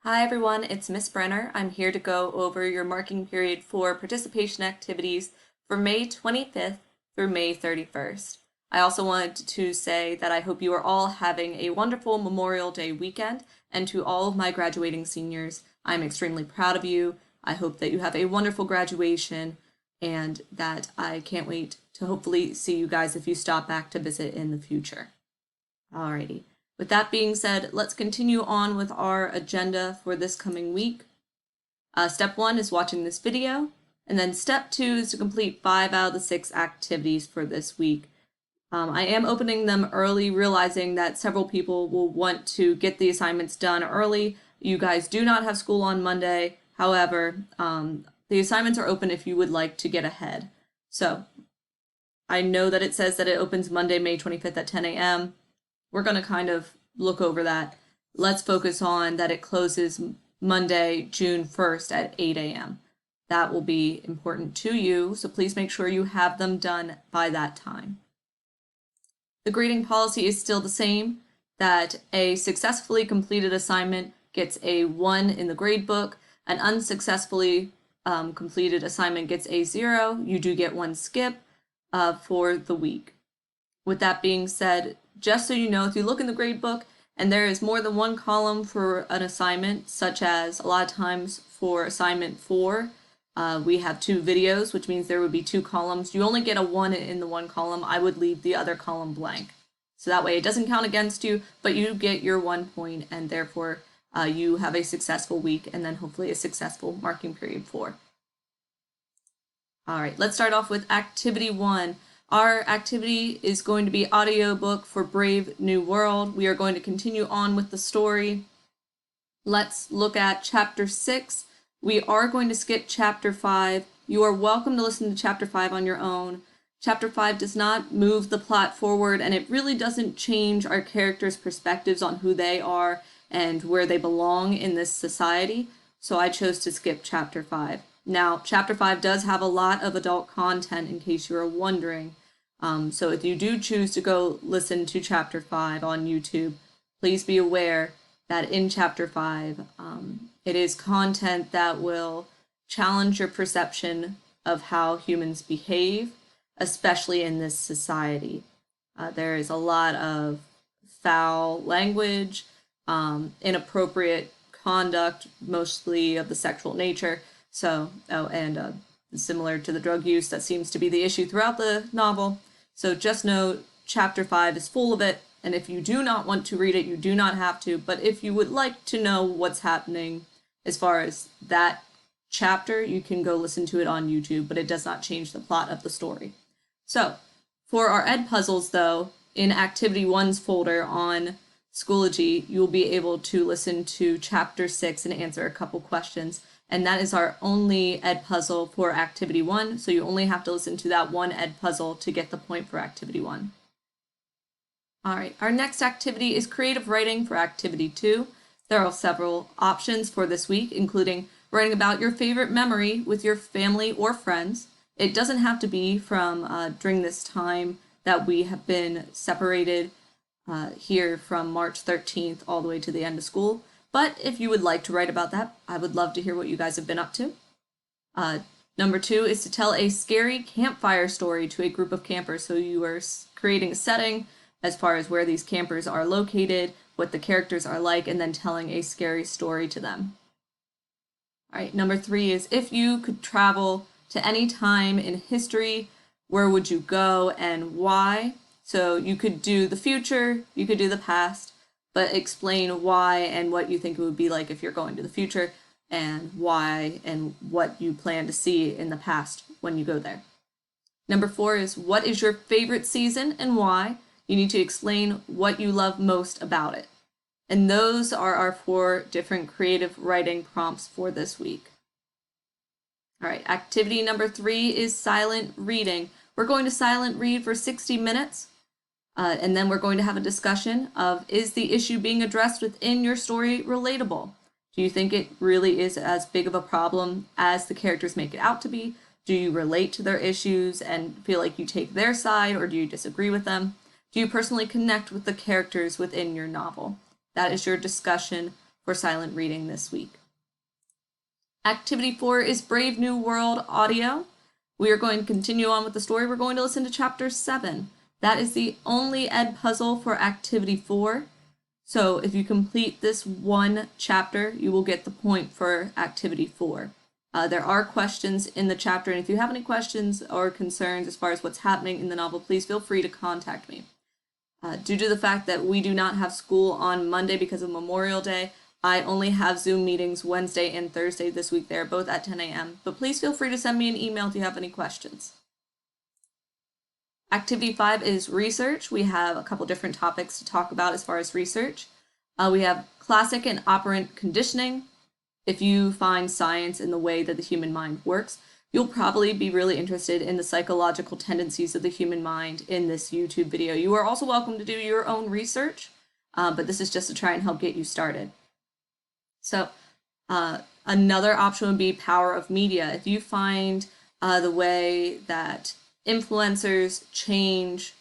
Hi everyone, it's Miss Brenner. I'm here to go over your marking period for participation activities for May 25th through May 31st. I also wanted to say that I hope you are all having a wonderful Memorial Day weekend, and to all of my graduating seniors, I'm extremely proud of you. I hope that you have a wonderful graduation and that I can't wait to hopefully see you guys if you stop back to visit in the future. Alrighty. With that being said, let's continue on with our agenda for this coming week. Step 1 is watching this video, and then step 2 is to complete 5 out of the 6 activities for this week. I am opening them early, realizing that several people will want to get the assignments done early. You guys do not have school on Monday. However, the assignments are open if you would like to get ahead. So I know that it says that it opens Monday, May 25th at 10 a.m. We're going to kind of look over that. Let's focus on that it closes Monday, June 1st at 8 a.m. That will be important to you, so please make sure you have them done by that time. The grading policy is still the same, that a successfully completed assignment gets a 1 in the grade book, an unsuccessfully completed assignment gets a 0. You do get 1 skip for the week. With that being said, just so you know, if you look in the grade book and there is more than 1 column for an assignment, such as a lot of times for assignment 4, we have 2 videos, which means there would be 2 columns. You only get a 1 in the 1 column. I would leave the other column blank. So that way it doesn't count against you, but you get your 1 point, and therefore you have a successful week and then hopefully a successful marking period 4. All right, let's start off with activity 1. Our activity is going to be audiobook for Brave New World. We are going to continue on with the story. Let's look at chapter 6. We are going to skip chapter 5. You are welcome to listen to chapter 5 on your own. Chapter 5 does not move the plot forward, and it really doesn't change our characters' perspectives on who they are and where they belong in this society. So I chose to skip chapter 5. Now, chapter 5 does have a lot of adult content, in case you are wondering. So if you do choose to go listen to chapter 5 on YouTube, please be aware that in chapter 5, it is content that will challenge your perception of how humans behave, especially in this society. There is a lot of foul language, inappropriate conduct, mostly of the sexual nature. So, similar to the drug use, that seems to be the issue throughout the novel. So just know chapter 5 is full of it, and if you do not want to read it, you do not have to. But if you would like to know what's happening as far as that chapter, you can go listen to it on YouTube, but it does not change the plot of the story. So for our ed puzzles, though, in activity 1's folder on Schoology, you'll be able to listen to chapter 6 and answer a couple questions. And that is our only ed puzzle for activity 1, so you only have to listen to that one ed puzzle to get the point for activity 1. All right, our next activity is creative writing for activity 2. There are several options for this week, including writing about your favorite memory with your family or friends. It doesn't have to be from during this time that we have been separated here from March 13th all the way to the end of school. But if you would like to write about that, I would love to hear what you guys have been up to. Number 2 is to tell a scary campfire story to a group of campers. So you are creating a setting as far as where these campers are located, what the characters are like, and then telling a scary story to them. All right, number 3 is if you could travel to any time in history, where would you go and why? So you could do the future, you could do the past, but explain why and what you think it would be like if you're going to the future, and why and what you plan to see in the past when you go there. Number 4 is what is your favorite season and why? You need to explain what you love most about it. And those are our 4 different creative writing prompts for this week. All right, activity number 3 is silent reading. We're going to silent read for 60 minutes. And then we're going to have a discussion of, is the issue being addressed within your story relatable? Do you think it really is as big of a problem as the characters make it out to be? Do you relate to their issues and feel like you take their side, or do you disagree with them? Do you personally connect with the characters within your novel? That is your discussion for silent reading this week. Activity 4 is Brave New World audio. We are going to continue on with the story. We're going to listen to chapter 7. That is the only ed puzzle for activity 4. So if you complete this one chapter, you will get the point for activity 4. There are questions in the chapter, and if you have any questions or concerns as far as what's happening in the novel, please feel free to contact me. Due to the fact that we do not have school on Monday because of Memorial Day, I only have Zoom meetings Wednesday and Thursday this week. They're both at 10 a.m., but please feel free to send me an email if you have any questions. Activity 5 is research. We have a couple different topics to talk about as far as research. We have classic and operant conditioning. If you find science in the way that the human mind works, you'll probably be really interested in the psychological tendencies of the human mind in this YouTube video. You are also welcome to do your own research, but this is just to try and help get you started. So another option would be power of media. If you find the way that influencers change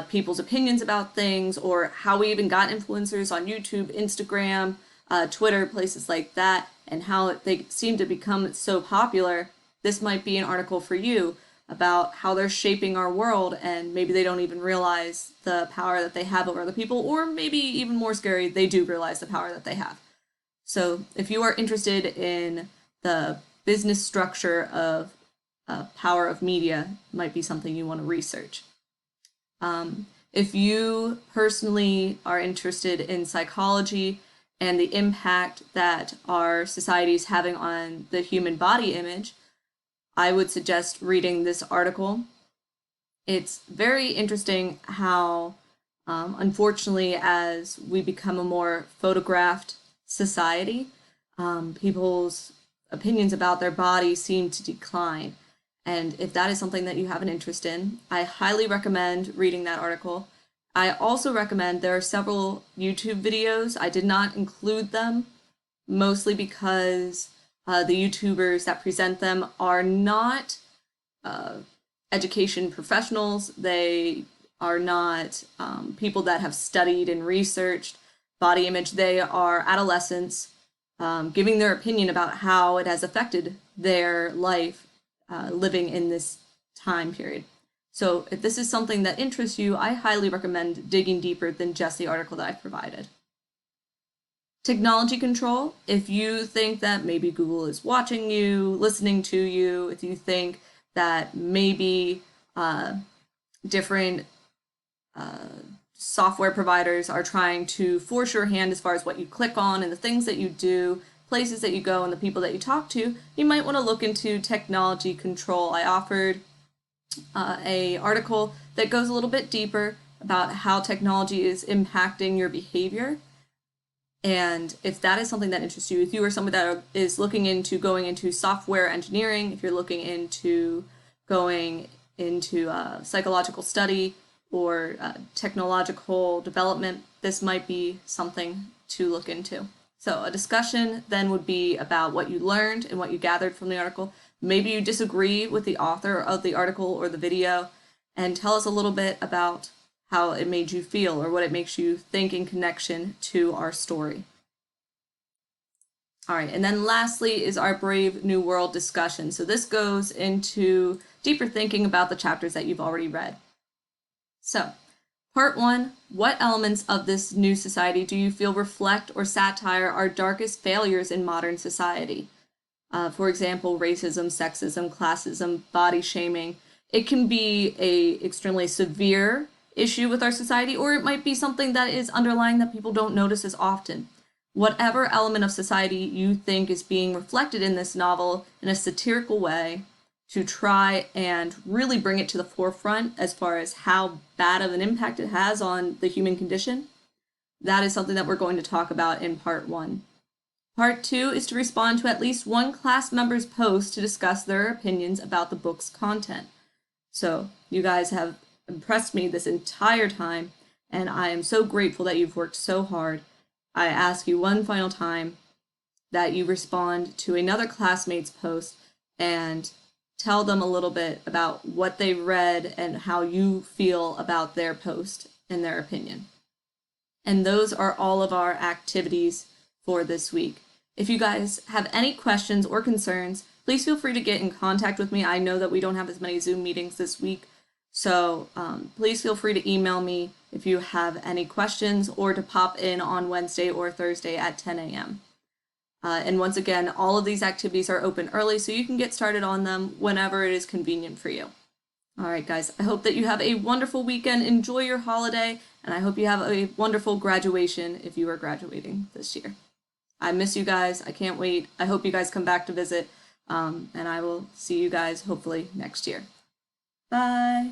people's opinions about things, or how we even got influencers on YouTube, Instagram, Twitter, places like that, and how they seem to become so popular, this might be an article for you about how they're shaping our world, and maybe they don't even realize the power that they have over other people, or maybe even more scary, they do realize the power that they have. So if you are interested in the business structure of power of media, it might be something you want to research. If you personally are interested in psychology and the impact that our society is having on the human body image, I would suggest reading this article. It's very interesting how, unfortunately, as we become a more photographed society, people's opinions about their body seem to decline. And if that is something that you have an interest in, I highly recommend reading that article. I also recommend, there are several YouTube videos. I did not include them, mostly because the YouTubers that present them are not education professionals. They are not people that have studied and researched body image. They are adolescents giving their opinion about how it has affected their life living in this time period. So if this is something that interests you, I highly recommend digging deeper than just the article that I provided. Technology control. If you think that maybe Google is watching you, listening to you, if you think that maybe different software providers are trying to force your hand as far as what you click on and the things that you do, places that you go, and the people that you talk to, you might want to look into technology control. I offered a article that goes a little bit deeper about how technology is impacting your behavior. And if that is something that interests you, if you are somebody that is looking into going into software engineering, if you're looking into going into psychological study or technological development, this might be something to look into. So a discussion then would be about what you learned and what you gathered from the article. Maybe you disagree with the author of the article or the video, and tell us a little bit about how it made you feel or what it makes you think in connection to our story. All right, and then lastly is our Brave New World discussion. So this goes into deeper thinking about the chapters that you've already read. So, part 1, what elements of this new society do you feel reflect or satire our darkest failures in modern society? For example, racism, sexism, classism, body shaming. It can be an extremely severe issue with our society, or it might be something that is underlying that people don't notice as often. Whatever element of society you think is being reflected in this novel in a satirical way, to try and really bring it to the forefront as far as how bad of an impact it has on the human condition, that is something that we're going to talk about in part 1. Part 2 is to respond to at least one class member's post to discuss their opinions about the book's content. So you guys have impressed me this entire time, and I am so grateful that you've worked so hard. I ask you one final time that you respond to another classmate's post and tell them a little bit about what they read and how you feel about their post and their opinion. And those are all of our activities for this week. If you guys have any questions or concerns, please feel free to get in contact with me. I know that we don't have as many Zoom meetings this week, so please feel free to email me if you have any questions or to pop in on Wednesday or Thursday at 10 a.m. And once again, all of these activities are open early, so you can get started on them whenever it is convenient for you. All right, guys, I hope that you have a wonderful weekend. Enjoy your holiday, and I hope you have a wonderful graduation if you are graduating this year. I miss you guys. I can't wait. I hope you guys come back to visit, and I will see you guys hopefully next year. Bye.